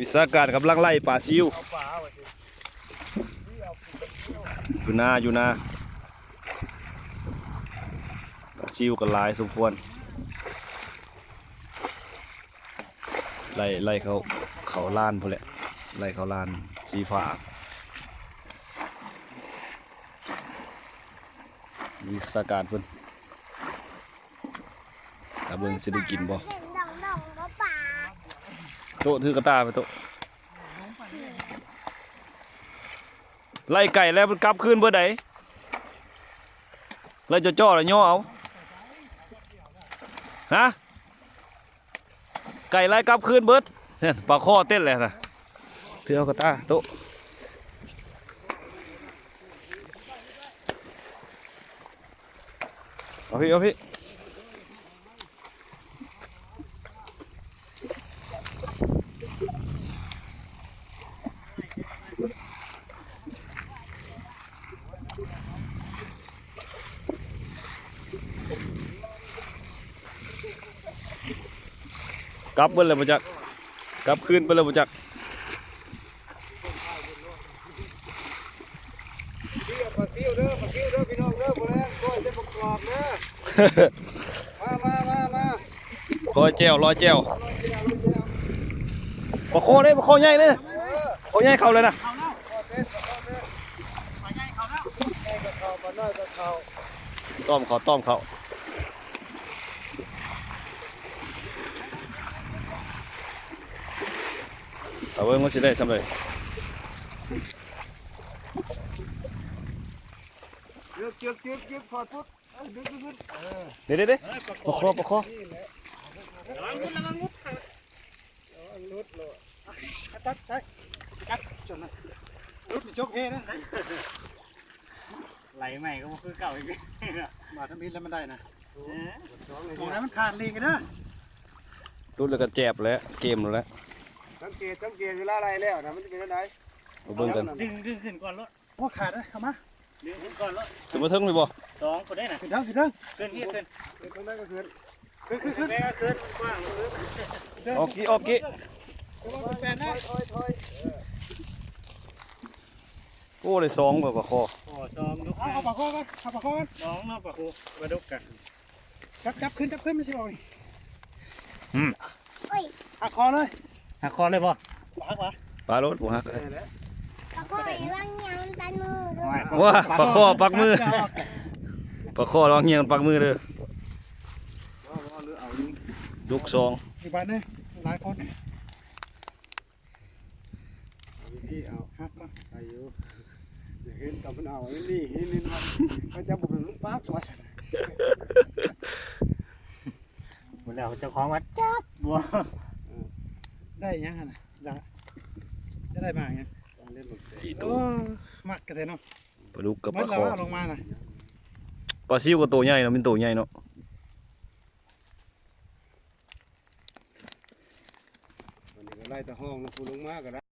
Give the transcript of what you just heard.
วิศาการกำลังไล่ปลาซิวอยู่นาปลาซิวก็หลายสมควรไล่เขาล้านพอแหละไล่เขาล้านสีฟ้าวิศาการเพิ่นตาเบิ่งสิได้กินบ่โตถือกระตาไปโตไล่ไก่แล้วมันกลับคืนเพื่อใดไล่จ่อแล้วย่อเอาฮะไก่ไล่กลับคืนเบิดเนี่ยปลาข้อเต้นเลยนะถือเอากระตาโตเอาพี่กลับเบิ้ลเลยมาจักกลับคืนไปเลยมาจักปลาซิวเด้อพี่น้องเด้อบ่แล้วก้อยจะประกอบเด้อมาร้อยแจ้วปลาโคได้ปลาโคใหญ่เลยโคใหญ่เขาเลยนะต้มเขาเอาไว้มันจะได้ทำเลยเก็บพอปุ๊บดึงเดี๋ยวปลาโคระวังรุดเลยตัดจนนะรุดจกเฮนะไหลใหม่ก็คือเก่าอีกมาทำพิษแล้วมันได้นะโอ้นั้นมันขาดลีกันนะรุ่นแล้วก็แจบแล้วเกมแล้วสังเกตเวลาอะไรแล้วนะมันจะเป็นอะไรมาเบิ่งกันดึงขึ้นก่อนรถโอ้ขาดเลยเข้ามาดึงขึ้นก่อนรถจะมาถึงเลยบ่2คนได้น่ะขึ้นขึ้นตรงนั้นก็ขึ้นกว้างออกกี้โอ้เลย2แบบปลาโค2ยกเอาปลาโคกัน2เนาะปลาโคปลาดุกกันจับขึ้นไม่ใช่หรอหักคอเลยบ่ปลารถหัวหักเลย ปลาโคยว่างเงียงปันมือด้วย ว้าปลาโคปักมือปลาโคลองเงียงปักมือเลยดุก2อีกบ้านนึงหลายคนพี่เอาฮักก็อายุเห็นกับมันเอานี่มันจะบุกลูกป้าตัวสันหมดแล้วเจ้าของวัดจับบัวได้ยังฮะนะได้มาไง4 ตัวมัดกันเลยเนาะปลาดุกกับปลาโคลงมาน่ะปลาซิวก็ตัวใหญ่เนาะเป็นตัวใหญ่เนาะไล่ตะห้องลงมาก็ได้